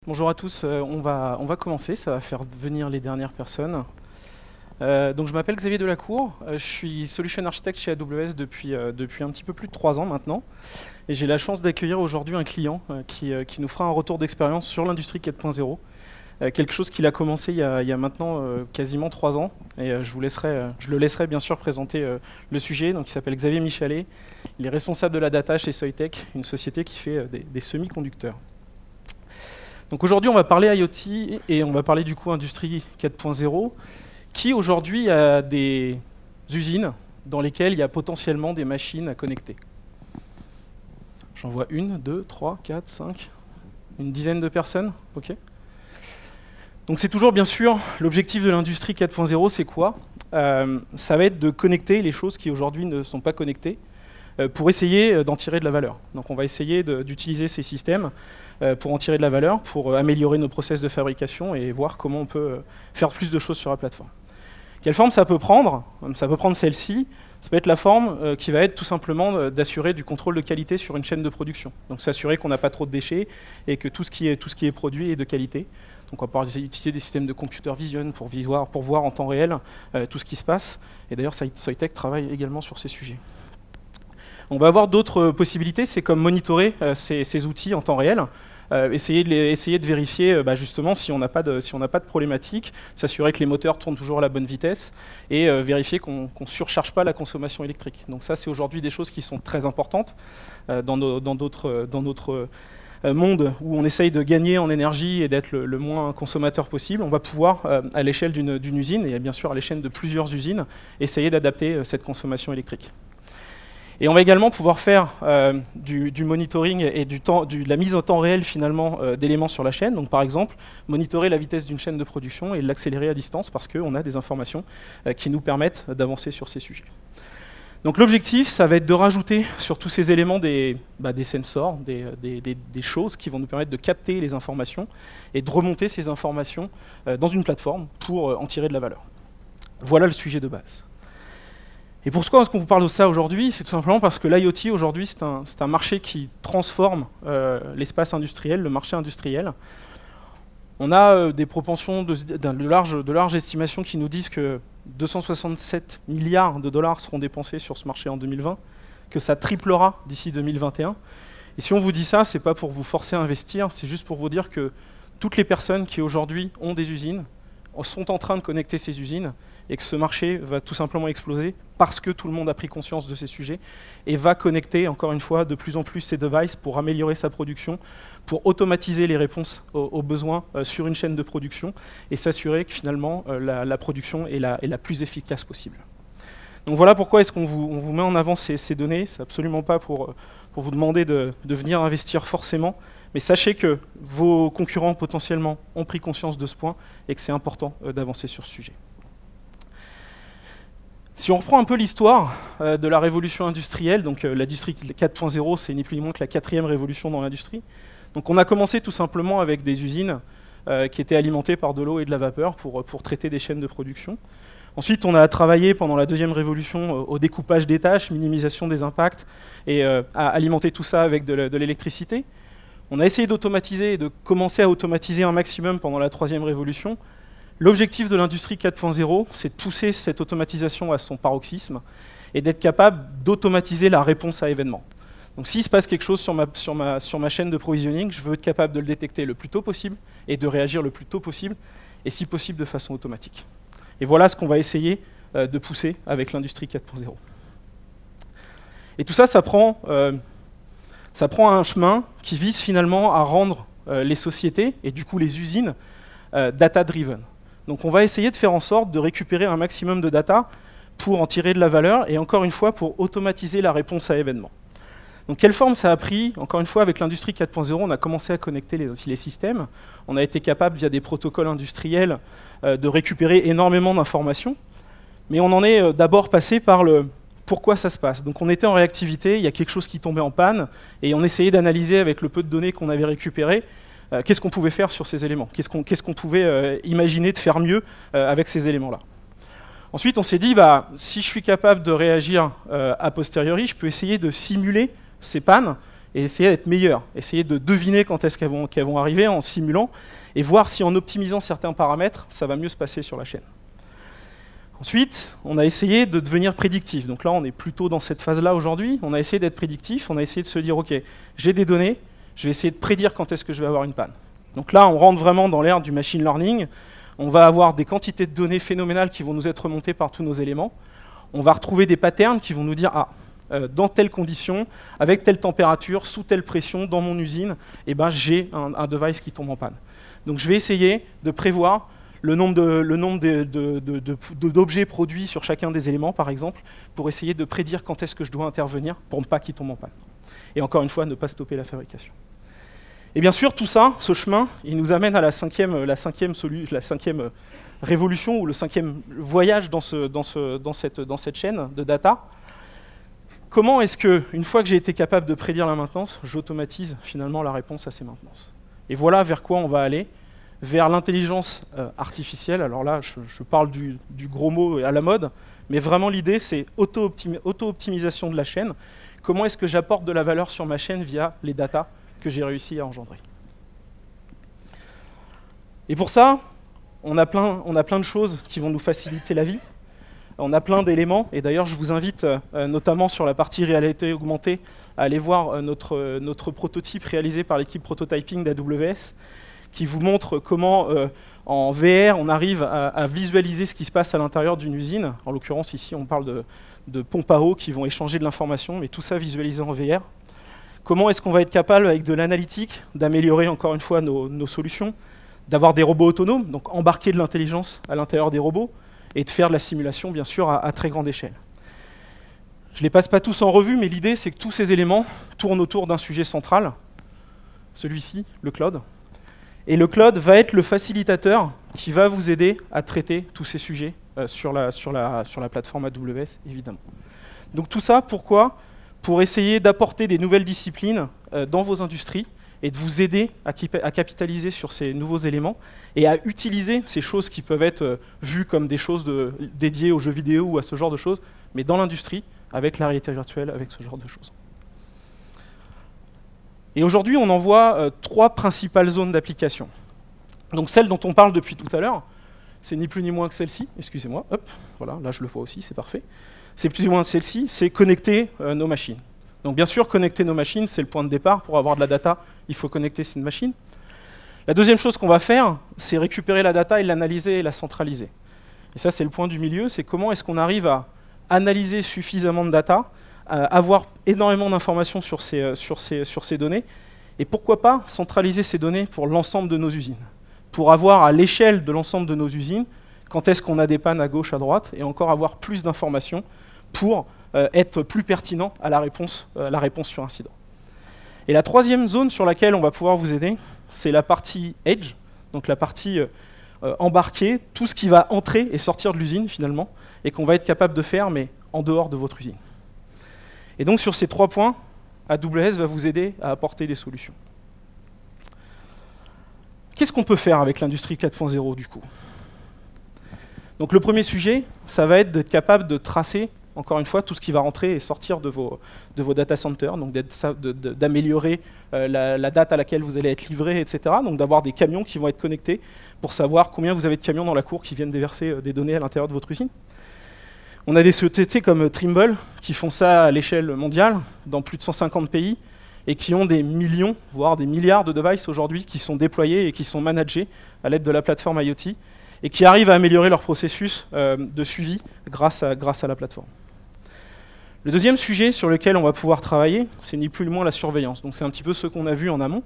Bonjour à tous, on va commencer, ça va faire venir les dernières personnes. Donc je m'appelle Xavier Delacour, je suis Solution Architect chez AWS depuis un petit peu plus de 3 ans maintenant. Et j'ai la chance d'accueillir aujourd'hui un client qui nous fera un retour d'expérience sur l'industrie 4.0. Quelque chose qu'il a commencé il y a maintenant quasiment 3 ans. Et je le laisserai bien sûr présenter le sujet. Donc il s'appelle Xavier Michalet, il est responsable de la data chez Soitec, une société qui fait des semi-conducteurs. Donc aujourd'hui, on va parler IoT et on va parler du coup Industrie 4.0, qui aujourd'hui a des usines dans lesquelles il y a potentiellement des machines à connecter. J'en vois 1, 2, 3, 4, 5, une dizaine de personnes. Ok. Donc c'est toujours bien sûr l'objectif de l'Industrie 4.0, c'est quoi? Ça va être de connecter les choses qui aujourd'hui ne sont pas connectées pour essayer d'en tirer de la valeur. Donc on va essayer d'utiliser ces systèmes pour en tirer de la valeur, pour améliorer nos process de fabrication et voir comment on peut faire plus de choses sur la plateforme. Quelle forme ça peut prendre? Ça peut prendre celle-ci. Ça peut être la forme qui va être tout simplement d'assurer du contrôle de qualité sur une chaîne de production. Donc s'assurer qu'on n'a pas trop de déchets et que tout ce qui est produit est de qualité. Donc on va pouvoir utiliser des systèmes de computer vision pour voir en temps réel tout ce qui se passe. Et d'ailleurs Soitec travaille également sur ces sujets. On va avoir d'autres possibilités, c'est comme monitorer ces outils en temps réel. Essayer de vérifier justement si on n'a pas de problématique, s'assurer que les moteurs tournent toujours à la bonne vitesse et vérifier qu'on ne surcharge pas la consommation électrique. Donc ça, c'est aujourd'hui des choses qui sont très importantes dans notre monde où on essaye de gagner en énergie et d'être le moins consommateur possible. On va pouvoir, à l'échelle d'une usine et bien sûr à l'échelle de plusieurs usines, essayer d'adapter cette consommation électrique. Et on va également pouvoir faire du monitoring et de la mise en temps réel finalement d'éléments sur la chaîne. Donc par exemple, monitorer la vitesse d'une chaîne de production et l'accélérer à distance parce qu'on a des informations qui nous permettent d'avancer sur ces sujets. Donc l'objectif, ça va être de rajouter sur tous ces éléments des sensors, des choses qui vont nous permettre de capter les informations et de remonter ces informations dans une plateforme pour en tirer de la valeur. Voilà le sujet de base. Et pourquoi est-ce qu'on vous parle de ça aujourd'hui? C'est tout simplement parce que l'IoT aujourd'hui c'est un marché qui transforme l'espace industriel, le marché industriel. On a des propensions de larges estimations qui nous disent que 267 milliards de dollars seront dépensés sur ce marché en 2020, que ça triplera d'ici 2021. Et si on vous dit ça, c'est pas pour vous forcer à investir, c'est juste pour vous dire que toutes les personnes qui aujourd'hui ont des usines sont en train de connecter ces usines et que ce marché va tout simplement exploser parce que tout le monde a pris conscience de ces sujets et va connecter encore une fois de plus en plus ses devices pour améliorer sa production, pour automatiser les réponses aux besoins sur une chaîne de production et s'assurer que finalement la production est la plus efficace possible. Donc voilà pourquoi est-ce qu'on vous met en avant ces données. C'est absolument pas pour vous demander de venir investir forcément, mais sachez que vos concurrents potentiellement ont pris conscience de ce point et que c'est important d'avancer sur ce sujet. Si on reprend un peu l'histoire de la révolution industrielle, donc l'industrie 4.0, c'est ni plus ni moins que la 4e révolution dans l'industrie. Donc on a commencé tout simplement avec des usines qui étaient alimentées par de l'eau et de la vapeur pour traiter des chaînes de production. Ensuite, on a travaillé pendant la 2e révolution au découpage des tâches, minimisation des impacts, et à alimenter tout ça avec de l'électricité. On a essayé d'automatiser et de commencer à automatiser un maximum pendant la 3e révolution. L'objectif de l'industrie 4.0, c'est de pousser cette automatisation à son paroxysme et d'être capable d'automatiser la réponse à événements. Donc s'il se passe quelque chose sur ma chaîne de provisioning, je veux être capable de le détecter le plus tôt possible et de réagir le plus tôt possible, et si possible de façon automatique. Et voilà ce qu'on va essayer de pousser avec l'industrie 4.0. Et tout ça, ça prend un chemin qui vise finalement à rendre les sociétés, et du coup les usines, data-driven. Donc on va essayer de faire en sorte de récupérer un maximum de data pour en tirer de la valeur et encore une fois pour automatiser la réponse à événements. Donc quelle forme ça a pris? Encore une fois, avec l'industrie 4.0, on a commencé à connecter les systèmes. On a été capable, via des protocoles industriels, de récupérer énormément d'informations. Mais on en est d'abord passé par le pourquoi ça se passe. Donc on était en réactivité, il y a quelque chose qui tombait en panne, et on essayait d'analyser avec le peu de données qu'on avait récupérées, qu'est-ce qu'on pouvait faire sur ces éléments, qu'est-ce qu'on pouvait imaginer de faire mieux avec ces éléments-là. Ensuite, on s'est dit, si je suis capable de réagir a posteriori, je peux essayer de simuler ces pannes et essayer d'être meilleur, essayer de deviner quand est-ce qu'elles vont arriver en simulant, et voir si en optimisant certains paramètres, ça va mieux se passer sur la chaîne. Ensuite, on a essayé de devenir prédictif. Donc là, on est plutôt dans cette phase-là aujourd'hui. On a essayé d'être prédictif, on a essayé de se dire, OK, j'ai des données, je vais essayer de prédire quand est-ce que je vais avoir une panne. Donc là, on rentre vraiment dans l'ère du machine learning. On va avoir des quantités de données phénoménales qui vont nous être remontées par tous nos éléments. On va retrouver des patterns qui vont nous dire, dans telles conditions, avec telle température, sous telle pression, dans mon usine, eh ben, j'ai un device qui tombe en panne. Donc je vais essayer de prévoir le nombre d'objets produits sur chacun des éléments, par exemple, pour essayer de prédire quand est-ce que je dois intervenir pour ne pas qu'ils tombent en panne. Et encore une fois, ne pas stopper la fabrication. Et bien sûr, tout ça, ce chemin, il nous amène à la cinquième révolution, ou le cinquième voyage dans cette chaîne de data. Comment est-ce que, une fois que j'ai été capable de prédire la maintenance, j'automatise finalement la réponse à ces maintenances? Et voilà vers quoi on va aller, vers l'intelligence artificielle. Alors là, je parle du gros mot à la mode, mais vraiment l'idée, c'est auto-optimisation de la chaîne. Comment est-ce que j'apporte de la valeur sur ma chaîne via les datas que j'ai réussi à engendrer? Et pour ça, on a plein de choses qui vont nous faciliter la vie. On a plein d'éléments, et d'ailleurs je vous invite, notamment sur la partie réalité augmentée, à aller voir notre prototype réalisé par l'équipe prototyping d'AWS, qui vous montre comment, en VR, on arrive à visualiser ce qui se passe à l'intérieur d'une usine. En l'occurrence, ici, on parle de pompes à eau qui vont échanger de l'information, mais tout ça visualisé en VR. Comment est-ce qu'on va être capable, avec de l'analytique, d'améliorer encore une fois nos solutions, d'avoir des robots autonomes, donc embarquer de l'intelligence à l'intérieur des robots, et de faire de la simulation, bien sûr, à très grande échelle. Je ne les passe pas tous en revue, mais l'idée, c'est que tous ces éléments tournent autour d'un sujet central, celui-ci, le cloud. Et le cloud va être le facilitateur qui va vous aider à traiter tous ces sujets sur la plateforme AWS, évidemment. Donc tout ça, pourquoi? Pour essayer d'apporter des nouvelles disciplines dans vos industries et de vous aider à capitaliser sur ces nouveaux éléments et à utiliser ces choses qui peuvent être vues comme des choses dédiées aux jeux vidéo ou à ce genre de choses, mais dans l'industrie, avec la réalité virtuelle, avec ce genre de choses. Et aujourd'hui, on en voit trois principales zones d'application. Donc celle dont on parle depuis tout à l'heure, c'est ni plus ni moins que celle-ci, excusez-moi, hop, voilà, là je le vois aussi, c'est parfait. C'est plus ou moins celle-ci, c'est connecter nos machines. Donc bien sûr, connecter nos machines, c'est le point de départ. Pour avoir de la data, il faut connecter ces machines. La deuxième chose qu'on va faire, c'est récupérer la data et l'analyser et la centraliser. Et ça, c'est le point du milieu, c'est comment est-ce qu'on arrive à analyser suffisamment de data, avoir énormément d'informations sur ces données, et pourquoi pas centraliser ces données pour l'ensemble de nos usines, pour avoir à l'échelle de l'ensemble de nos usines, quand est-ce qu'on a des pannes à gauche, à droite, et encore avoir plus d'informations pour être plus pertinent à la réponse sur incident. Et la troisième zone sur laquelle on va pouvoir vous aider, c'est la partie Edge, donc la partie embarquée, tout ce qui va entrer et sortir de l'usine finalement, et qu'on va être capable de faire, mais en dehors de votre usine. Et donc sur ces trois points, AWS va vous aider à apporter des solutions. Qu'est-ce qu'on peut faire avec l'industrie 4.0 du coup? Donc le premier sujet, ça va être d'être capable de tracer, encore une fois, tout ce qui va rentrer et sortir de vos data centers, donc d'améliorer la date à laquelle vous allez être livré, etc. Donc d'avoir des camions qui vont être connectés pour savoir combien vous avez de camions dans la cour qui viennent déverser des données à l'intérieur de votre usine. On a des sociétés comme Trimble qui font ça à l'échelle mondiale, dans plus de 150 pays, et qui ont des millions, voire des milliards de devices aujourd'hui qui sont déployés et qui sont managés à l'aide de la plateforme IoT, et qui arrivent à améliorer leur processus de suivi grâce à la plateforme. Le deuxième sujet sur lequel on va pouvoir travailler, c'est ni plus ni moins la surveillance. Donc c'est un petit peu ce qu'on a vu en amont.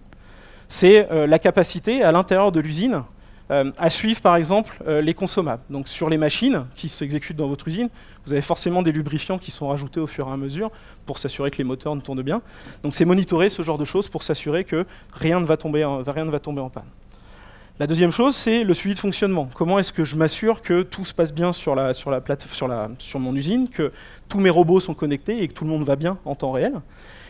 C'est la capacité à l'intérieur de l'usine à suivre par exemple les consommables. Donc sur les machines qui s'exécutent dans votre usine, vous avez forcément des lubrifiants qui sont rajoutés au fur et à mesure pour s'assurer que les moteurs ne tournent bien. Donc c'est monitorer ce genre de choses pour s'assurer que rien ne va tomber en panne. La deuxième chose, c'est le suivi de fonctionnement. Comment est-ce que je m'assure que tout se passe bien sur mon usine, que tous mes robots sont connectés et que tout le monde va bien en temps réel.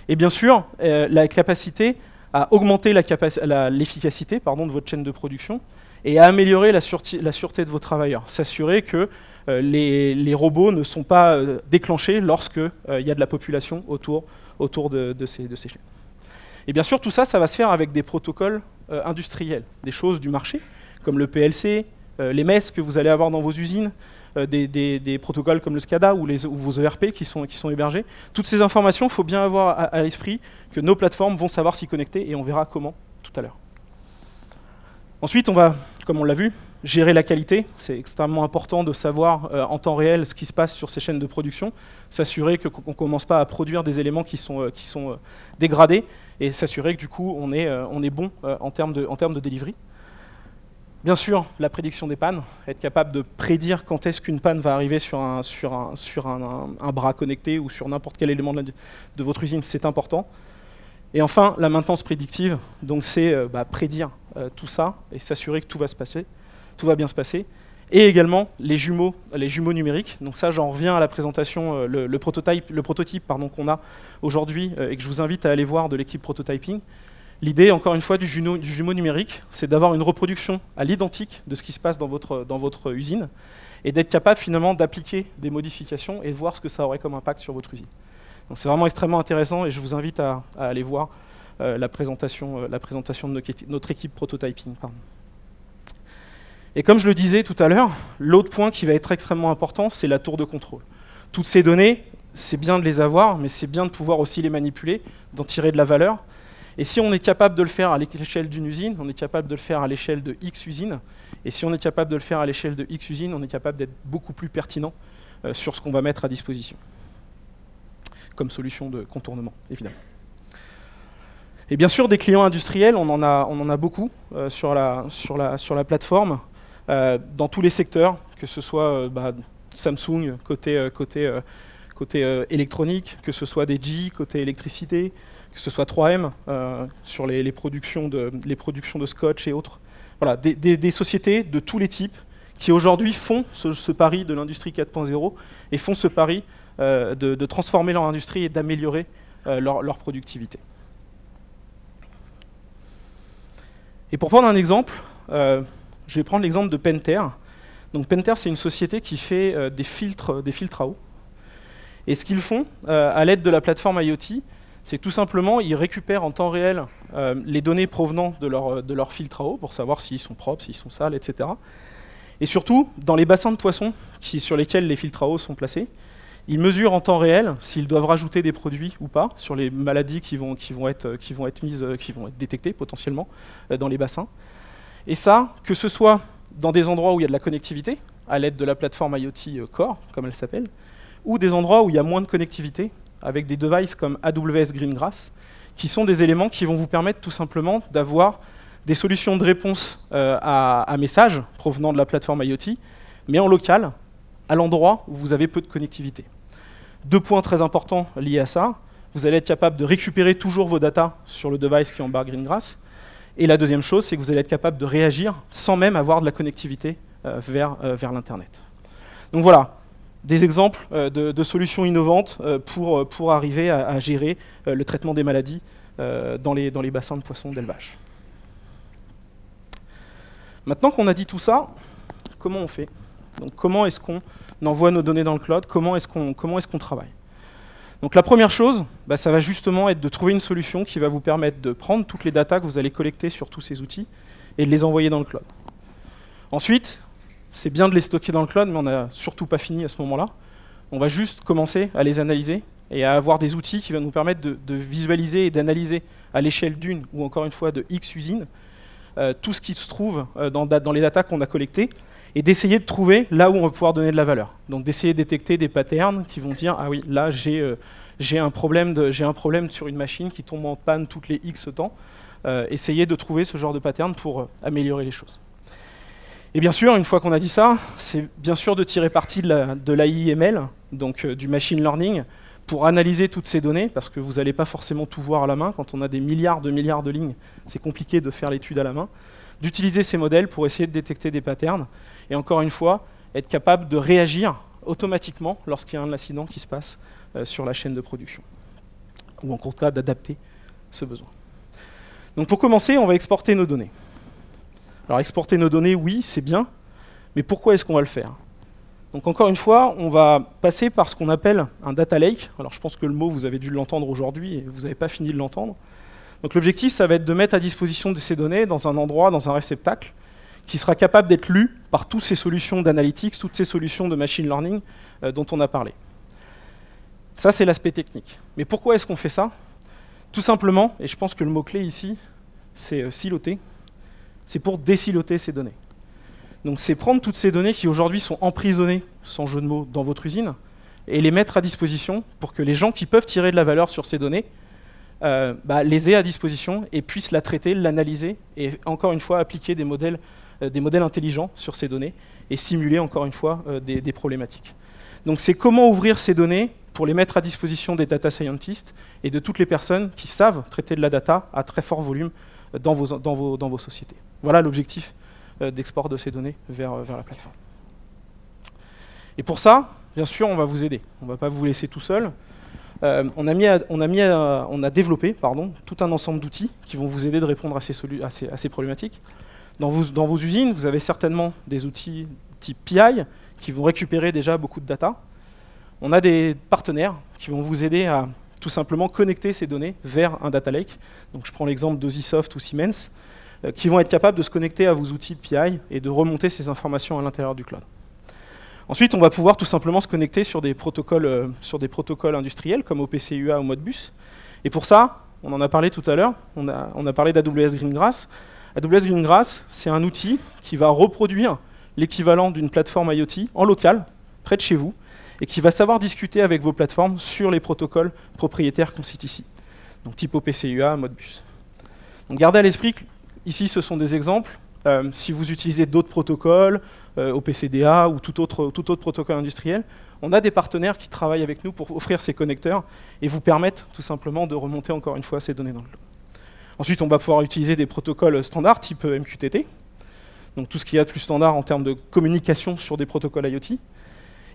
Et bien sûr, la capacité à augmenter l'efficacité de votre chaîne de production et à améliorer la sûreté de vos travailleurs. S'assurer que les robots ne sont pas déclenchés lorsqu'il y a de la population autour de ces chaînes. Et bien sûr, tout ça, ça va se faire avec des protocoles industriels, des choses du marché, comme le PLC, les MES que vous allez avoir dans vos usines, des protocoles comme le SCADA ou vos ERP qui sont hébergés. Toutes ces informations, il faut bien avoir à l'esprit que nos plateformes vont savoir s'y connecter et on verra comment tout à l'heure. Ensuite, on va, comme on l'a vu, gérer la qualité. C'est extrêmement important de savoir en temps réel ce qui se passe sur ces chaînes de production, s'assurer qu'on ne commence pas à produire des éléments qui sont dégradés et s'assurer que du coup on est bon en termes de delivery. Bien sûr, la prédiction des pannes, être capable de prédire quand est-ce qu'une panne va arriver sur un bras connecté ou sur n'importe quel élément de votre usine, c'est important. Et enfin, la maintenance prédictive, donc c'est prédire tout ça et s'assurer que tout va bien se passer. Et également les jumeaux numériques. Donc ça, j'en reviens à la présentation, le prototype qu'on a aujourd'hui et que je vous invite à aller voir de l'équipe prototyping. L'idée, encore une fois, du jumeau numérique, c'est d'avoir une reproduction à l'identique de ce qui se passe dans votre usine et d'être capable finalement d'appliquer des modifications et de voir ce que ça aurait comme impact sur votre usine. Donc c'est vraiment extrêmement intéressant et je vous invite à aller voir la présentation de notre équipe prototyping. Et comme je le disais tout à l'heure, l'autre point qui va être extrêmement important, c'est la tour de contrôle. Toutes ces données, c'est bien de les avoir, mais c'est bien de pouvoir aussi les manipuler, d'en tirer de la valeur. Et si on est capable de le faire à l'échelle d'une usine, on est capable de le faire à l'échelle de X usines. Et si on est capable de le faire à l'échelle de X usines, on est capable d'être beaucoup plus pertinent sur ce qu'on va mettre à disposition. Comme solution de contournement, évidemment. Et bien sûr, des clients industriels, on en a beaucoup sur la plateforme, dans tous les secteurs, que ce soit Samsung côté électronique, que ce soit des GE côté électricité, que ce soit 3M sur les productions de scotch et autres. Voilà, des sociétés de tous les types qui aujourd'hui font ce pari de l'industrie 4.0 et font ce pari de transformer leur industrie et d'améliorer leur productivité. Et pour prendre un exemple, je vais prendre l'exemple de Pentair. Donc Pentair, c'est une société qui fait des filtres à eau. Et ce qu'ils font, à l'aide de la plateforme IoT, c'est tout simplement, ils récupèrent en temps réel les données provenant de leur filtre à eau pour savoir s'ils sont propres, s'ils sont sales, etc. Et surtout, dans les bassins de poissons sur lesquels les filtres à eau sont placés, ils mesurent en temps réel s'ils doivent rajouter des produits ou pas sur les maladies qui vont être détectées potentiellement dans les bassins. Et ça, que ce soit dans des endroits où il y a de la connectivité, à l'aide de la plateforme IoT Core, comme elle s'appelle, ou des endroits où il y a moins de connectivité, avec des devices comme AWS Greengrass, qui sont des éléments qui vont vous permettre tout simplement d'avoir des solutions de réponse à messages provenant de la plateforme IoT, mais en local, à l'endroit où vous avez peu de connectivité. 2 points très importants liés à ça. Vous allez être capable de récupérer toujours vos datas sur le device qui embarque Greengrass. Et la deuxième chose, c'est que vous allez être capable de réagir sans même avoir de la connectivité vers l'Internet. Donc voilà, des exemples de solutions innovantes pour arriver à gérer le traitement des maladies dans les bassins de poissons d'élevage. Maintenant qu'on a dit tout ça, comment on fait? Donc comment est-ce qu'on envoie nos données dans le cloud? Comment est-ce qu'on travaille? Donc la première chose, ça va justement être de trouver une solution qui va vous permettre de prendre toutes les datas que vous allez collecter sur tous ces outils et de les envoyer dans le cloud. Ensuite, c'est bien de les stocker dans le cloud, mais on n'a surtout pas fini à ce moment-là. On va juste commencer à les analyser et à avoir des outils qui vont nous permettre de visualiser et d'analyser à l'échelle d'une ou encore une fois de X usines tout ce qui se trouve dans les datas qu'on a collectées et d'essayer de trouver là où on va pouvoir donner de la valeur. Donc d'essayer de détecter des patterns qui vont dire « Ah oui, là j'ai un problème sur une machine qui tombe en panne toutes les X temps. » Essayer de trouver ce genre de pattern pour améliorer les choses. Et bien sûr, une fois qu'on a dit ça, c'est bien sûr de tirer parti de l'AIML, donc du machine learning, pour analyser toutes ces données, parce que vous n'allez pas forcément tout voir à la main. Quand on a des milliards de lignes, c'est compliqué de faire l'étude à la main. D'utiliser ces modèles pour essayer de détecter des patterns, et encore une fois, être capable de réagir automatiquement lorsqu'il y a un incident qui se passe sur la chaîne de production, ou en cas d'adapter ce besoin. Donc pour commencer, on va exporter nos données. Alors exporter nos données, oui, c'est bien, mais pourquoi est-ce qu'on va le faire? Donc encore une fois, on va passer par ce qu'on appelle un data lake. Alors je pense que le mot, vous avez dû l'entendre aujourd'hui, et vous n'avez pas fini de l'entendre. Donc l'objectif, ça va être de mettre à disposition de ces données dans un endroit, dans un réceptacle, qui sera capable d'être lu par toutes ces solutions d'analytics, toutes ces solutions de machine learning dont on a parlé. Ça, c'est l'aspect technique. Mais pourquoi est-ce qu'on fait ça? Tout simplement, et je pense que le mot-clé ici, c'est siloter, c'est pour désiloter ces données. Donc c'est prendre toutes ces données qui aujourd'hui sont emprisonnées, sans jeu de mots, dans votre usine, et les mettre à disposition pour que les gens qui peuvent tirer de la valeur sur ces données les aient à disposition et puissent la traiter, l'analyser, et encore une fois appliquer des modèles intelligents sur ces données et simuler encore une fois des problématiques. Donc c'est comment ouvrir ces données pour les mettre à disposition des data scientists et de toutes les personnes qui savent traiter de la data à très fort volume dans vos sociétés. Voilà l'objectif d'export de ces données vers la plateforme. Et pour ça, bien sûr, on va vous aider. On ne va pas vous laisser tout seul. On a développé tout un ensemble d'outils qui vont vous aider de répondre à ces problématiques. Dans vos usines, vous avez certainement des outils type PI qui vont récupérer déjà beaucoup de data. On a des partenaires qui vont vous aider à tout simplement connecter ces données vers un data lake. Donc je prends l'exemple d'Osisoft ou Siemens, qui vont être capables de se connecter à vos outils de PI et de remonter ces informations à l'intérieur du cloud. Ensuite, on va pouvoir tout simplement se connecter sur des protocoles industriels comme OPC UA ou Modbus. Et pour ça, on en a parlé tout à l'heure, on a parlé d'AWS Greengrass. AWS Greengrass, c'est un outil qui va reproduire l'équivalent d'une plateforme IoT en local, près de chez vous, et qui va savoir discuter avec vos plateformes sur les protocoles propriétaires qu'on cite ici. Donc type OPC UA, Modbus. Donc gardez à l'esprit que ici, ce sont des exemples. Si vous utilisez d'autres protocoles, OPCDA ou tout autre protocole industriel, on a des partenaires qui travaillent avec nous pour offrir ces connecteurs et vous permettre tout simplement de remonter encore une fois ces données dans le cloud. Ensuite, on va pouvoir utiliser des protocoles standards type MQTT, donc tout ce qu'il y a de plus standard en termes de communication sur des protocoles IoT,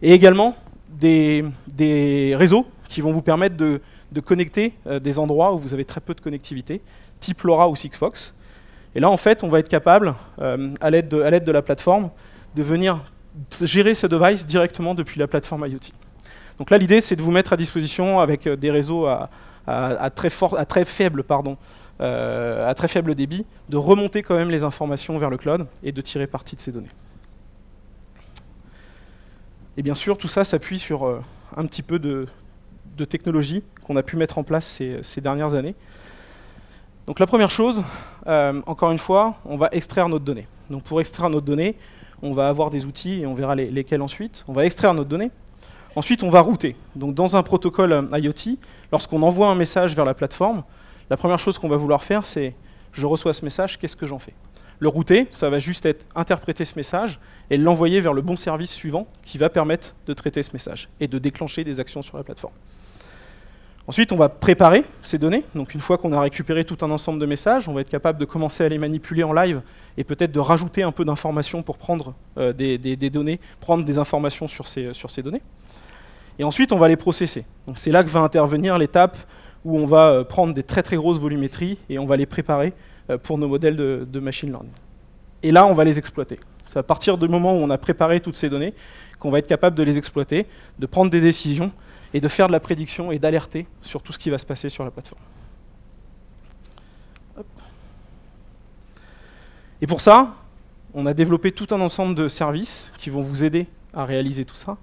et également des réseaux qui vont vous permettre de connecter des endroits où vous avez très peu de connectivité, type LoRa ou Sigfox. Et là, en fait, on va être capable, à l'aide de la plateforme, de venir gérer ce device directement depuis la plateforme IoT. Donc là, l'idée, c'est de vous mettre à disposition avec des réseaux à très faible débit, de remonter quand même les informations vers le cloud et de tirer parti de ces données. Et bien sûr, tout ça s'appuie sur un petit peu de technologie qu'on a pu mettre en place ces dernières années. Donc la première chose, encore une fois, on va extraire notre donnée. Donc pour extraire notre donnée, on va avoir des outils et on verra lesquels ensuite. On va extraire notre donnée. Ensuite, on va router. Donc dans un protocole IoT, lorsqu'on envoie un message vers la plateforme, la première chose qu'on va vouloir faire, c'est je reçois ce message, qu'est-ce que j'en fais? Le router, ça va juste être interpréter ce message et l'envoyer vers le bon service suivant qui va permettre de traiter ce message et de déclencher des actions sur la plateforme. Ensuite, on va préparer ces données. Donc une fois qu'on a récupéré tout un ensemble de messages, on va être capable de commencer à les manipuler en live et peut-être de rajouter un peu d'informations pour prendre des données, prendre des informations sur ces données. Et ensuite, on va les processer. Donc c'est là que va intervenir l'étape où on va prendre des très très grosses volumétries et on va les préparer pour nos modèles de machine learning. Et là, on va les exploiter. C'est à partir du moment où on a préparé toutes ces données qu'on va être capable de les exploiter, de prendre des décisions et de faire de la prédiction et d'alerter sur tout ce qui va se passer sur la plateforme. Hop. Et pour ça, on a développé tout un ensemble de services qui vont vous aider à réaliser tout ça.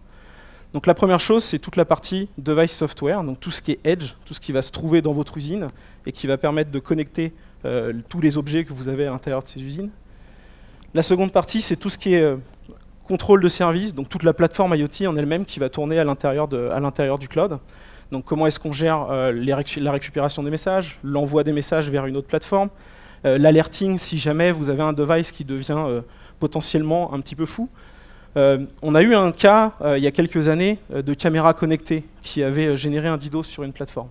Donc la première chose, c'est toute la partie device software, donc tout ce qui est edge, tout ce qui va se trouver dans votre usine et qui va permettre de connecter tous les objets que vous avez à l'intérieur de ces usines. La seconde partie, c'est tout ce qui est contrôle de service, donc toute la plateforme IoT en elle-même qui va tourner à l'intérieur du cloud. Donc comment est-ce qu'on gère la récupération des messages, l'envoi des messages vers une autre plateforme, l'alerting si jamais vous avez un device qui devient potentiellement un petit peu fou. On a eu un cas il y a quelques années de caméra connectée qui avait généré un DDoS sur une plateforme.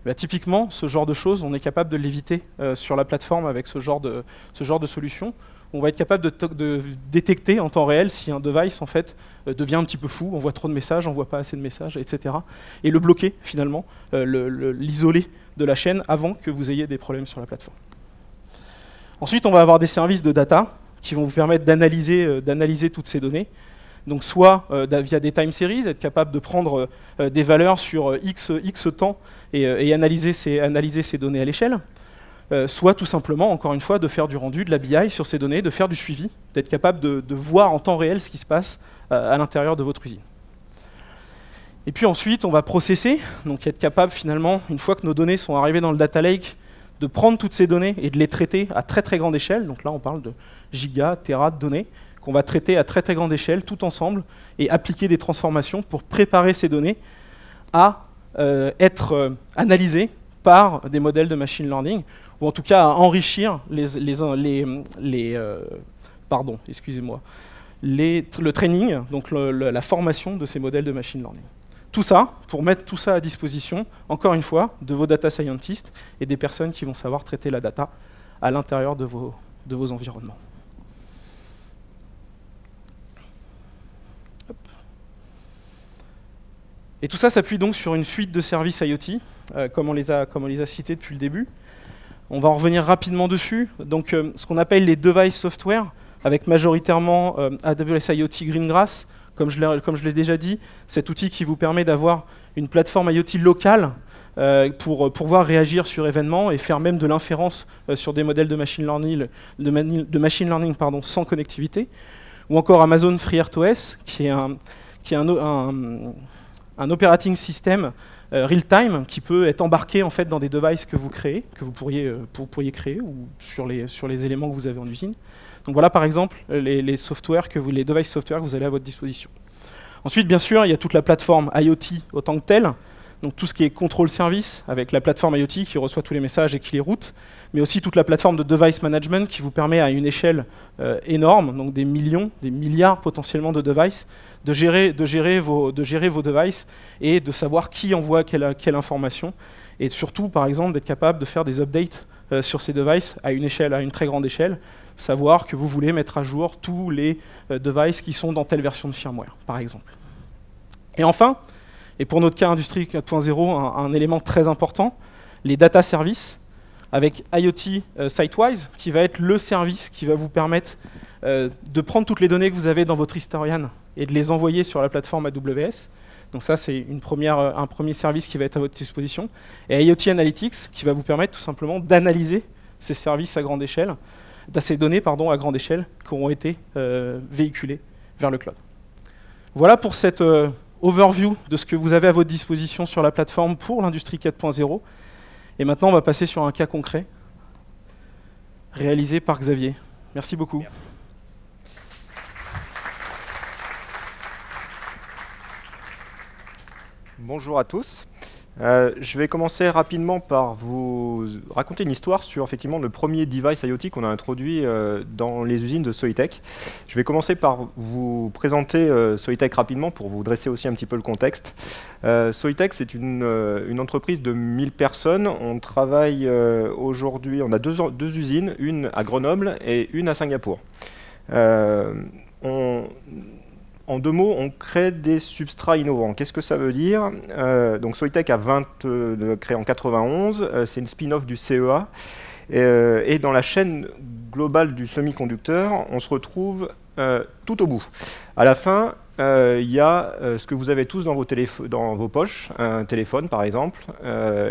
Bah, typiquement, ce genre de choses, on est capable de l'éviter sur la plateforme avec ce genre de solution. On va être capable de détecter en temps réel si un device en fait, devient un petit peu fou, on voit trop de messages, on voit pas assez de messages, etc. Et le bloquer finalement, l'isoler de la chaîne avant que vous ayez des problèmes sur la plateforme. Ensuite, on va avoir des services de data qui vont vous permettre d'analyser toutes ces données. Donc soit via des time series, être capable de prendre des valeurs sur X temps et analyser ces données à l'échelle. soit tout simplement, encore une fois, de faire du rendu, de la BI sur ces données, de faire du suivi, d'être capable de voir en temps réel ce qui se passe à l'intérieur de votre usine. Et puis ensuite, on va processer, donc être capable finalement, une fois que nos données sont arrivées dans le data lake, de prendre toutes ces données et de les traiter à très très grande échelle. Donc là, on parle de gigas, téras de données, qu'on va traiter à très très grande échelle, tout ensemble, et appliquer des transformations pour préparer ces données à être analysées par des modèles de machine learning, ou en tout cas à enrichir le training, donc la formation de ces modèles de machine learning. Tout ça, pour mettre tout ça à disposition, encore une fois, de vos data scientists et des personnes qui vont savoir traiter la data à l'intérieur de vos environnements. Hop. Et tout ça s'appuie donc sur une suite de services IoT, comme on les a cités depuis le début. On va en revenir rapidement dessus. Donc, ce qu'on appelle les device software, avec majoritairement AWS IoT Greengrass, comme je l'ai déjà dit, cet outil qui vous permet d'avoir une plateforme IoT locale pour pouvoir réagir sur événements et faire même de l'inférence sur des modèles de machine learning, sans connectivité. Ou encore Amazon FreeRTOS, qui est un operating system real-time qui peut être embarqué en fait dans des devices que vous créez, que vous pourriez créer ou sur les éléments que vous avez en usine. Donc voilà par exemple les device software que vous avez à votre disposition. Ensuite, bien sûr, il y a toute la plateforme IoT autant que telle, donc tout ce qui est control service avec la plateforme IoT qui reçoit tous les messages et qui les route, mais aussi toute la plateforme de device management qui vous permet à une échelle énorme, donc des millions, des milliards potentiellement de devices, de gérer vos devices et de savoir qui envoie quelle information, et surtout, par exemple, d'être capable de faire des updates sur ces devices à une très grande échelle, savoir que vous voulez mettre à jour tous les devices qui sont dans telle version de firmware, par exemple. Et enfin, et pour notre cas Industrie 4.0, un élément très important, les data services, avec IoT Sitewise, qui va être le service qui va vous permettre de prendre toutes les données que vous avez dans votre Historian et de les envoyer sur la plateforme AWS. Donc ça, c'est un premier service qui va être à votre disposition. Et IoT Analytics, qui va vous permettre tout simplement d'analyser ces services à grande échelle, ces données à grande échelle qui auront été véhiculées vers le cloud. Voilà pour cette overview de ce que vous avez à votre disposition sur la plateforme pour l'Industrie 4.0. Et maintenant, on va passer sur un cas concret réalisé par Xavier. Merci beaucoup. Merci. Bonjour à tous. Je vais commencer rapidement par vous raconter une histoire sur effectivement le premier device IoT qu'on a introduit dans les usines de Soitec. Je vais commencer par vous présenter Soitec rapidement pour vous dresser aussi un petit peu le contexte. Soitec, c'est une entreprise de 1000 personnes. On travaille aujourd'hui, on a deux usines, une à Grenoble et une à Singapour. En deux mots, on crée des substrats innovants. Qu'est-ce que ça veut dire? Donc Soitec a créé en 91, c'est une spin-off du CEA. Et dans la chaîne globale du semi-conducteur, on se retrouve tout au bout. À la fin, il y a ce que vous avez tous dans vos poches, un téléphone par exemple.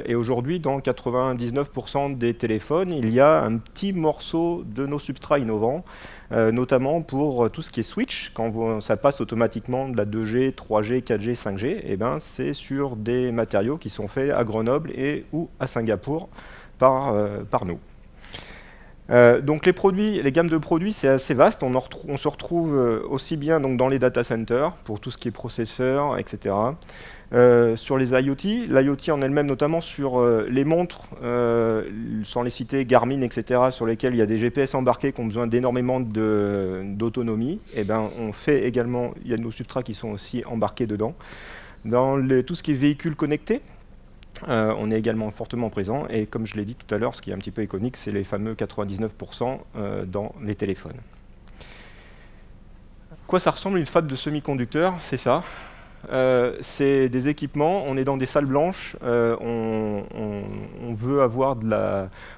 Et aujourd'hui, dans 99% des téléphones, il y a un petit morceau de nos substrats innovants, notamment pour tout ce qui est switch. Quand ça passe automatiquement de la 2G, 3G, 4G, 5G, et ben, c'est sur des matériaux qui sont faits à Grenoble ou à Singapour par nous. Donc les gammes de produits, c'est assez vaste. On se retrouve aussi bien donc, dans les data centers, pour tout ce qui est processeurs, etc. Sur les IoT, l'IoT en elle-même, notamment sur les montres, sans les citer, Garmin, etc., sur lesquelles il y a des GPS embarqués qui ont besoin d'énormément d'autonomie, et ben, on fait également, il y a nos substrats qui sont aussi embarqués dedans. Dans tout ce qui est véhicules connectés, on est également fortement présent, et comme je l'ai dit tout à l'heure, ce qui est un petit peu iconique, c'est les fameux 99% dans les téléphones. À quoi ça ressemble une fab de semi-conducteurs? C'est ça. C'est des équipements, on est dans des salles blanches, on veut avoir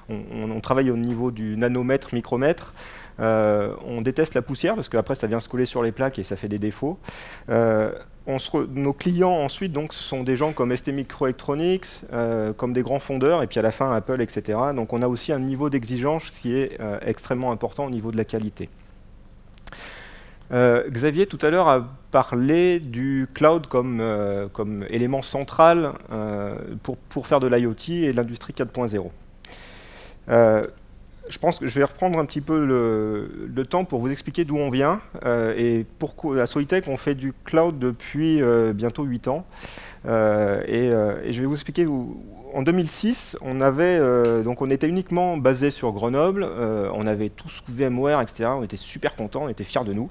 on travaille au niveau du nanomètre, micromètre. On déteste la poussière parce qu'après ça vient se coller sur les plaques et ça fait des défauts. nos clients ensuite donc, sont des gens comme ST Microelectronics, comme des grands fondeurs, et puis à la fin Apple, etc. Donc on a aussi un niveau d'exigence qui est extrêmement important au niveau de la qualité. Xavier tout à l'heure a parlé du cloud comme élément central pour faire de l'IoT et de l'industrie 4.0. Je pense que je vais reprendre un petit peu le temps pour vous expliquer d'où on vient et pourquoi à Soitec on fait du cloud depuis bientôt 8 ans. Et je vais vous expliquer en 2006, donc on était uniquement basé sur Grenoble, on avait tout sous VMware, etc. On était super contents, on était fiers de nous.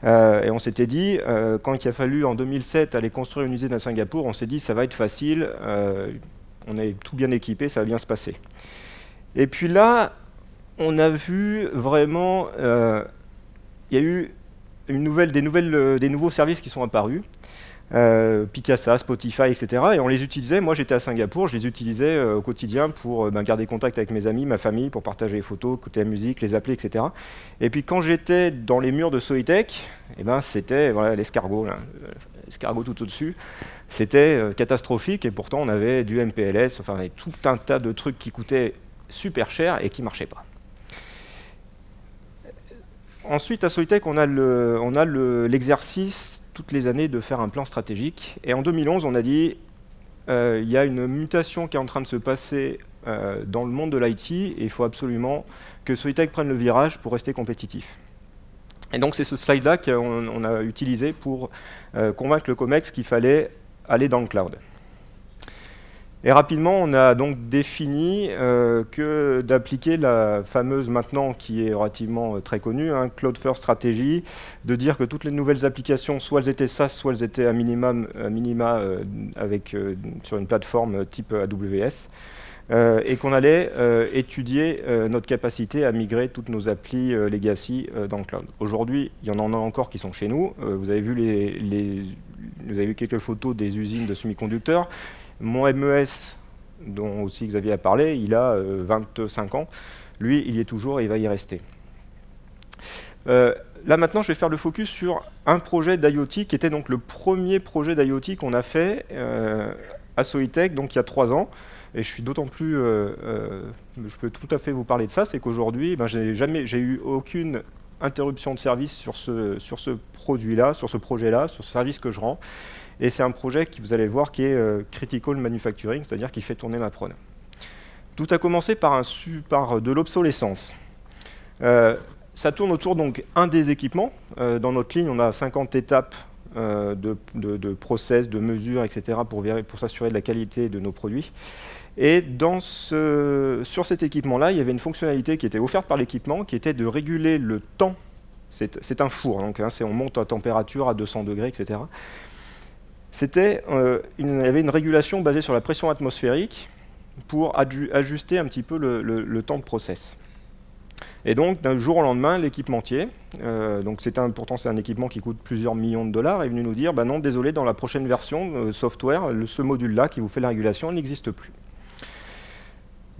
Et on s'était dit, quand il a fallu en 2007 aller construire une usine à Singapour, on s'est dit ça va être facile, on est tout bien équipé, ça va bien se passer. Et puis là, on a vu vraiment, il y a eu des nouveaux services qui sont apparus, Picasa, Spotify, etc. Et on les utilisait, moi j'étais à Singapour, je les utilisais au quotidien pour garder contact avec mes amis, ma famille, pour partager les photos, écouter la musique, les appeler, etc. Et puis quand j'étais dans les murs de Soitec, c'était voilà, l'escargot, l'escargot tout au-dessus, c'était catastrophique, et pourtant on avait du MPLS, enfin avec tout un tas de trucs qui coûtaient super cher et qui ne marchaient pas. Ensuite, à Soitec, on a l'exercice toutes les années de faire un plan stratégique. Et en 2011, on a dit il y a une mutation qui est en train de se passer dans le monde de l'IT et il faut absolument que Soitec prenne le virage pour rester compétitif. Et donc, c'est ce slide-là qu'on a utilisé pour convaincre le COMEX qu'il fallait aller dans le cloud. Et rapidement, on a donc défini que d'appliquer la fameuse, maintenant, qui est relativement très connue, Cloud First Strategy, de dire que toutes les nouvelles applications, soit elles étaient SaaS, soit elles étaient à minima sur une plateforme type AWS, et qu'on allait étudier notre capacité à migrer toutes nos applis legacy dans le cloud. Aujourd'hui, il y en a encore qui sont chez nous. Vous avez vu vous avez vu quelques photos des usines de semi-conducteurs. Mon MES, dont aussi Xavier a parlé, il a 25 ans. Lui, il y est toujours et il va y rester. Là, maintenant, je vais faire le focus sur un projet d'IoT qui était donc le premier projet d'IoT qu'on a fait à Soitec, donc il y a 3 ans. Et je suis d'autant plus... je peux tout à fait vous parler de ça, c'est qu'aujourd'hui, j'ai eu aucune interruption de service sur ce produit-là, sur ce projet-là, sur ce service que je rends. Et c'est un projet qui, vous allez le voir, qui est critical manufacturing, c'est-à-dire qui fait tourner ma prod. Tout a commencé par de l'obsolescence. Ça tourne autour donc un des équipements. Dans notre ligne, on a 50 étapes de process, de mesures, etc. pour s'assurer de la qualité de nos produits. Et sur cet équipement-là, il y avait une fonctionnalité qui était offerte par l'équipement, qui était de réguler le temps. C'est un four, donc on monte à température à 200 degrés, etc. Il y avait une régulation basée sur la pression atmosphérique pour ajuster un petit peu le temps de process. Et donc, d'un jour au lendemain, l'équipementier, pourtant c'est un équipement qui coûte plusieurs millions de dollars, est venu nous dire non, désolé, dans la prochaine version software, ce module-là qui vous fait la régulation n'existe plus.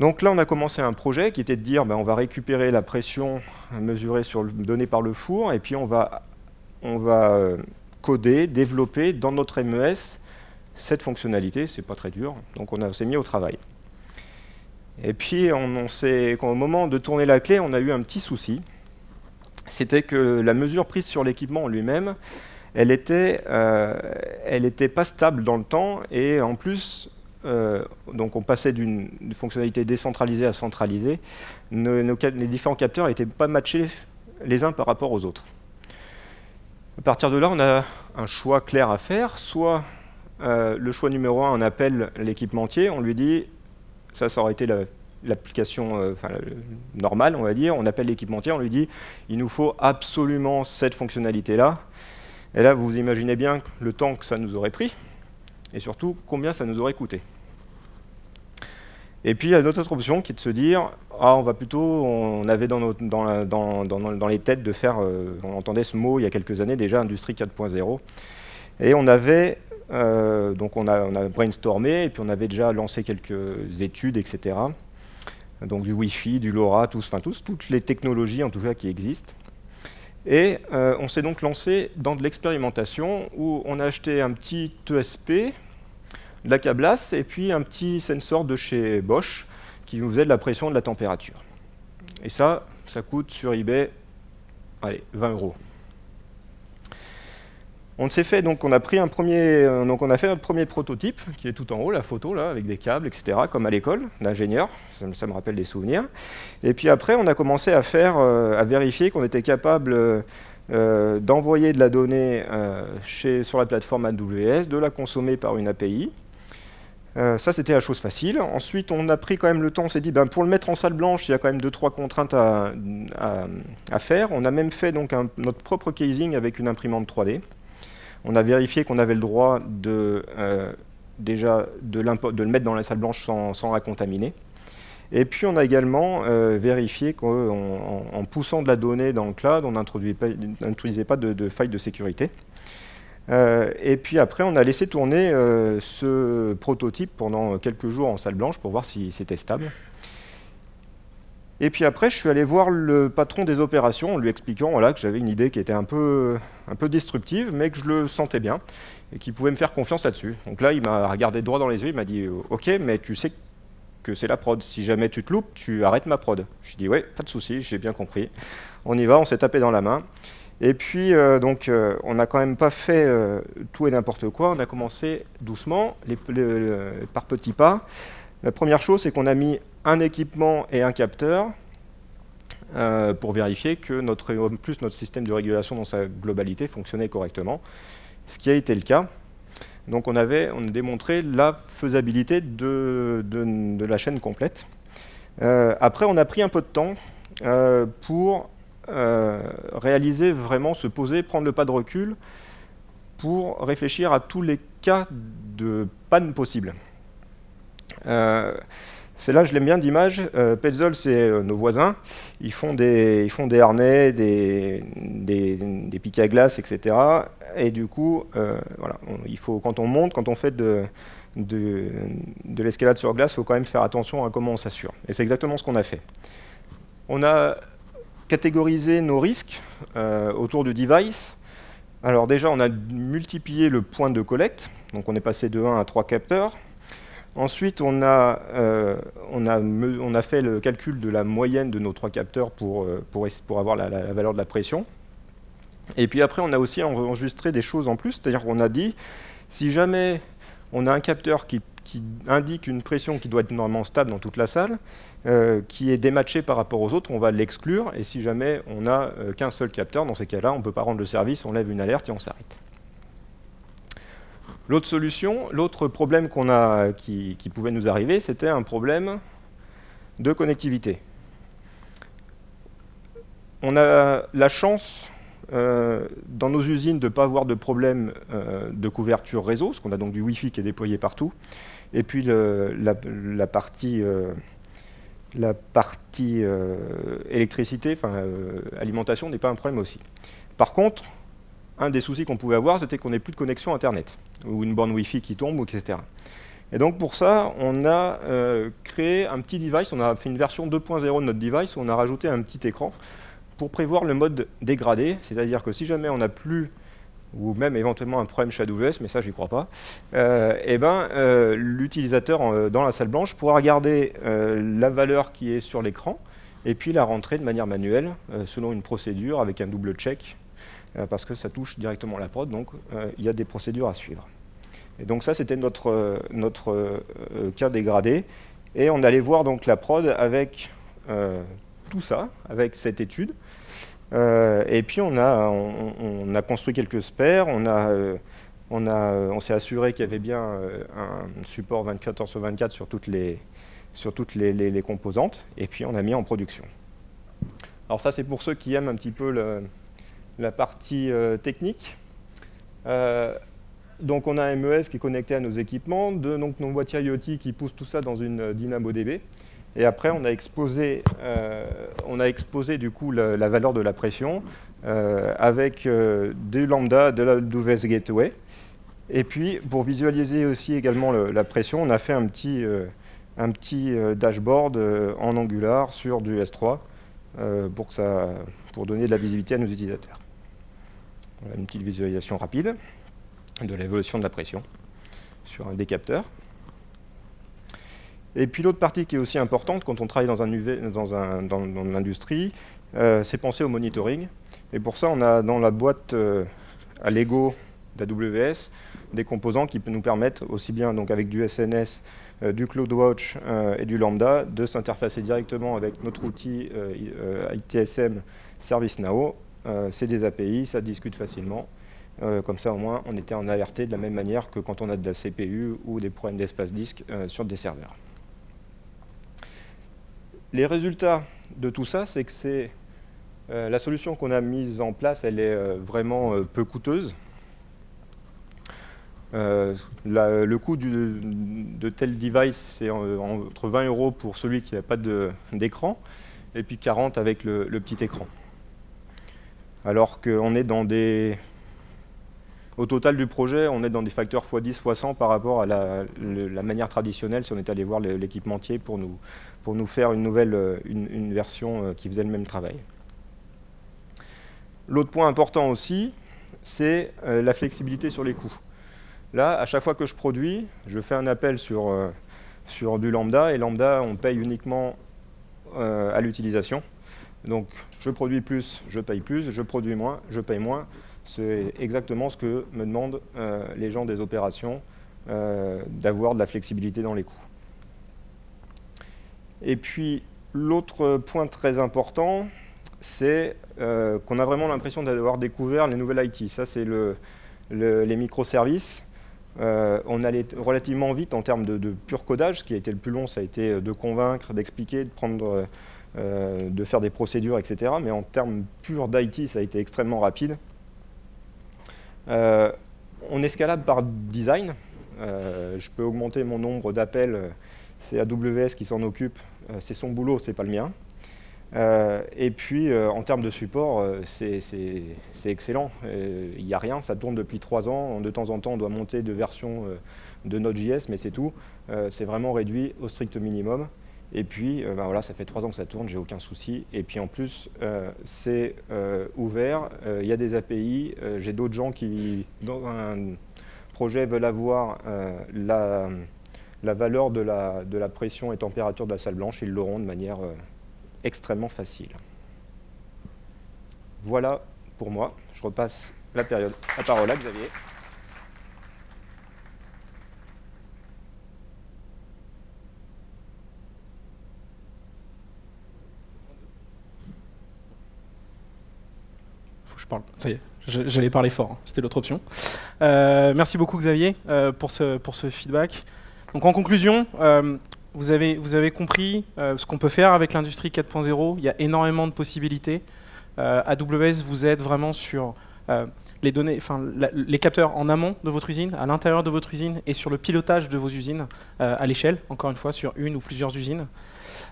Donc là, on a commencé un projet qui était de dire on va récupérer la pression mesurée donnée par le four, et puis on va coder, développer dans notre MES cette fonctionnalité. C'est pas très dur, donc on s'est mis au travail. Et puis, au moment de tourner la clé, on a eu un petit souci. C'était que la mesure prise sur l'équipement en lui-même, elle était pas stable dans le temps, et en plus, donc on passait d'une fonctionnalité décentralisée à centralisée. Les différents capteurs n'étaient pas matchés les uns par rapport aux autres. À partir de là, on a un choix clair à faire. Soit le choix numéro 1, on appelle l'équipementier, on lui dit, ça aurait été l'application normale, on va dire, on appelle l'équipementier, on lui dit, il nous faut absolument cette fonctionnalité-là. Et là, vous imaginez bien le temps que ça nous aurait pris, et surtout, combien ça nous aurait coûté. Et puis, il y a notre autre option qui est de se dire, on avait dans les têtes de faire, on entendait ce mot il y a quelques années déjà, Industrie 4.0, et on avait, donc on a brainstormé, et puis on avait déjà lancé quelques études, etc. Donc du Wi-Fi, du LoRa, toutes les technologies en tout cas qui existent. Et on s'est donc lancé dans de l'expérimentation où on a acheté un petit ESP, de la cablasse, et puis un petit sensor de chez Bosch qui nous faisait de la pression et de la température. Et ça coûte sur eBay, allez, 20 €. On s'est fait, donc on a fait notre premier prototype, qui est tout en haut, la photo, là, avec des câbles, etc., comme à l'école d'ingénieur, ça me rappelle des souvenirs. Et puis après, on a commencé à vérifier qu'on était capable d'envoyer de la donnée sur la plateforme AWS, de la consommer par une API. Ça, c'était la chose facile. Ensuite, on a pris quand même le temps, on s'est dit, pour le mettre en salle blanche, il y a quand même 2-3 contraintes à faire. On a même fait donc notre propre casing avec une imprimante 3D. On a vérifié qu'on avait le droit déjà de le mettre dans la salle blanche sans la contaminer. Et puis on a également vérifié qu'en poussant de la donnée dans le cloud, on n'introduisait pas de faille de sécurité. Et puis après, on a laissé tourner ce prototype pendant quelques jours en salle blanche pour voir si c'était stable. Et puis après, je suis allé voir le patron des opérations en lui expliquant voilà, que j'avais une idée qui était un peu disruptive, mais que je le sentais bien et qu'il pouvait me faire confiance là-dessus. Donc là, il m'a regardé droit dans les yeux, il m'a dit « Ok, mais tu sais que c'est la prod. Si jamais tu te loupes, tu arrêtes ma prod. » Je dis « Ouais, pas de souci, j'ai bien compris. » On y va, on s'est tapé dans la main. Et puis, on n'a quand même pas fait tout et n'importe quoi. On a commencé doucement, par petits pas. La première chose, c'est qu'on a mis un équipement et un capteur pour vérifier que notre système de régulation dans sa globalité fonctionnait correctement, ce qui a été le cas. Donc on a démontré la faisabilité de la chaîne complète. Après, on a pris un peu de temps pour réaliser vraiment, se poser, prendre le pas de recul pour réfléchir à tous les cas de panne possibles. C'est là, je l'aime bien d'image. Petzl, c'est nos voisins. Ils font des harnais, des piques à glace, etc. Et du coup, voilà, quand on monte, quand on fait de l'escalade sur glace, il faut quand même faire attention à comment on s'assure. Et c'est exactement ce qu'on a fait. On a catégorisé nos risques autour du device. Alors déjà, on a multiplié le point de collecte. Donc on est passé de 1 à 3 capteurs. Ensuite, on a fait le calcul de la moyenne de nos 3 capteurs pour avoir la valeur de la pression. Et puis après, on a aussi enregistré des choses en plus, c'est-à-dire qu'on a dit, si jamais on a un capteur qui indique une pression qui doit être normalement stable dans toute la salle, qui est dématchée par rapport aux autres, on va l'exclure, et si jamais on n'a qu'un seul capteur, dans ces cas-là, on ne peut pas rendre le service, on lève une alerte et on s'arrête. L'autre solution, l'autre problème qui pouvait nous arriver, c'était un problème de connectivité. On a la chance dans nos usines de ne pas avoir de problème de couverture réseau, parce qu'on a donc du Wi-Fi qui est déployé partout, et puis la partie électricité, alimentation n'est pas un problème aussi. Par contre, un des soucis qu'on pouvait avoir, c'était qu'on n'ait plus de connexion Internet, ou une borne Wi-Fi qui tombe, etc. Et donc pour ça, on a créé un petit device, on a fait une version 2.0 de notre device, où on a rajouté un petit écran pour prévoir le mode dégradé, c'est-à-dire que si jamais on n'a plus, ou même éventuellement un problème chez AWS, mais ça j'y crois pas, l'utilisateur dans la salle blanche pourra regarder la valeur qui est sur l'écran, et puis la rentrer de manière manuelle, selon une procédure avec un double check, parce que ça touche directement la prod, donc il y a des procédures à suivre. Et donc ça, c'était notre cas dégradé. Et on allait voir donc la prod avec tout ça, avec cette étude. Et puis on a construit quelques spares, on s'est assuré qu'il y avait bien un support 24h/24 sur toutes les composantes, et puis on a mis en production. Alors ça, c'est pour ceux qui aiment un petit peu la partie technique. Donc on a un MES qui est connecté à nos équipements, donc nos boîtiers IoT qui poussent tout ça dans une DynamoDB. Et après, on a exposé du coup la valeur de la pression avec des lambda, de la AWS Gateway. Et puis, pour visualiser aussi également la pression, on a fait un petit dashboard en Angular sur du S3 pour donner de la visibilité à nos utilisateurs. Voilà une petite visualisation rapide de l'évolution de la pression sur un décapteur. Et puis l'autre partie qui est aussi importante quand on travaille dans l'industrie, c'est penser au monitoring. Et pour ça, on a dans la boîte à Lego d'AWS des composants qui nous permettent aussi bien donc avec du SNS, du CloudWatch et du Lambda de s'interfacer directement avec notre outil ITSM ServiceNow. C'est des API, ça discute facilement. Comme ça, au moins, on était en alerté de la même manière que quand on a de la CPU ou des problèmes d'espace disque sur des serveurs. Les résultats de tout ça, c'est que la solution qu'on a mise en place, elle est vraiment peu coûteuse. Le coût de tel device, c'est entre 20 € pour celui qui n'a pas d'écran, et puis 40 avec le petit écran. Alors qu'on est dans des... Au total du projet, on est dans des facteurs x10, x100 par rapport à la manière traditionnelle si on est allé voir l'équipementier pour nous faire une version qui faisait le même travail. L'autre point important aussi, c'est la flexibilité sur les coûts. Là, à chaque fois que je produis, je fais un appel sur du Lambda, et Lambda, on paye uniquement à l'utilisation. Donc, je produis plus, je paye plus, je produis moins, je paye moins. C'est exactement ce que me demandent les gens des opérations, d'avoir de la flexibilité dans les coûts. Et puis, l'autre point très important, c'est qu'on a vraiment l'impression d'avoir découvert les nouvelles IT. Ça, c'est les microservices. On allait relativement vite en termes de pur codage. Ce qui a été le plus long, ça a été de convaincre, d'expliquer, de faire des procédures, etc. Mais en termes purs d'IT, ça a été extrêmement rapide. On escalade par design. Je peux augmenter mon nombre d'appels. C'est AWS qui s'en occupe. C'est son boulot, c'est pas le mien. Et puis, en termes de support, c'est excellent. Il n'y a rien, ça tourne depuis 3 ans. De temps en temps, on doit monter de version de Node.js, mais c'est tout. C'est vraiment réduit au strict minimum. Et puis, voilà, ça fait 3 ans que ça tourne, j'ai aucun souci. Et puis en plus, c'est ouvert, il y a des API. J'ai d'autres gens qui, dans un projet, veulent avoir la valeur de la pression et température de la salle blanche. Ils l'auront de manière extrêmement facile. Voilà pour moi. Je repasse la parole à Xavier. Je parle. Ça y est, j'allais parler fort, hein. C'était l'autre option. Merci beaucoup Xavier pour ce feedback. Donc en conclusion, vous avez compris ce qu'on peut faire avec l'industrie 4.0. Il y a énormément de possibilités. AWS vous aide vraiment sur les données, les capteurs en amont de votre usine, à l'intérieur de votre usine et sur le pilotage de vos usines à l'échelle, encore une fois sur une ou plusieurs usines.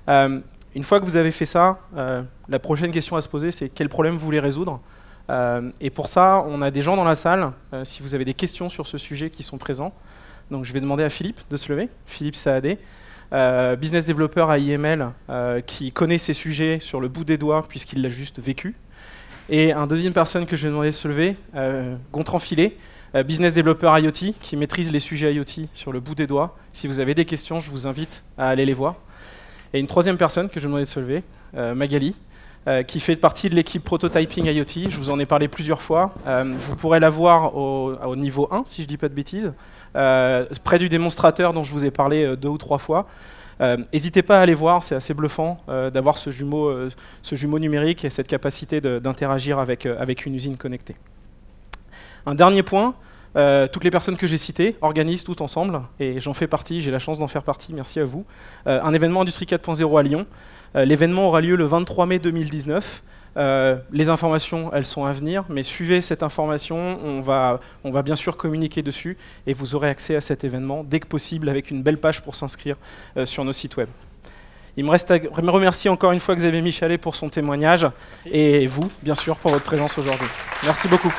Une fois que vous avez fait ça, la prochaine question à se poser, c'est quel problème vous voulez résoudre. Et pour ça, on a des gens dans la salle, si vous avez des questions sur ce sujet qui sont présents. Donc je vais demander à Philippe de se lever, Philippe Saadé, business developer à IML, qui connaît ces sujets sur le bout des doigts puisqu'il l'a juste vécu. Et un deuxième personne que je vais demander de se lever, Gontran Filet, business developer IoT, qui maîtrise les sujets IoT sur le bout des doigts. Si vous avez des questions, je vous invite à aller les voir. Et une troisième personne que je vais demander de se lever, Magali, qui fait partie de l'équipe Prototyping IoT. Je vous en ai parlé plusieurs fois. Vous pourrez la voir au niveau 1, si je ne dis pas de bêtises, près du démonstrateur dont je vous ai parlé 2 ou 3 fois. N'hésitez pas à aller voir, c'est assez bluffant d'avoir ce jumeau numérique et cette capacité d'interagir avec une usine connectée. Un dernier point, toutes les personnes que j'ai citées organisent tout ensemble, et j'en fais partie, j'ai la chance d'en faire partie, merci à vous, un événement Industrie 4.0 à Lyon. L'événement aura lieu le 23 mai 2019. Les informations, elles sont à venir, mais suivez cette information, on va bien sûr communiquer dessus, et vous aurez accès à cet événement dès que possible avec une belle page pour s'inscrire sur nos sites web. Il me reste à remercier encore une fois Xavier Michalet pour son témoignage, et vous, bien sûr, pour votre présence aujourd'hui. Merci beaucoup.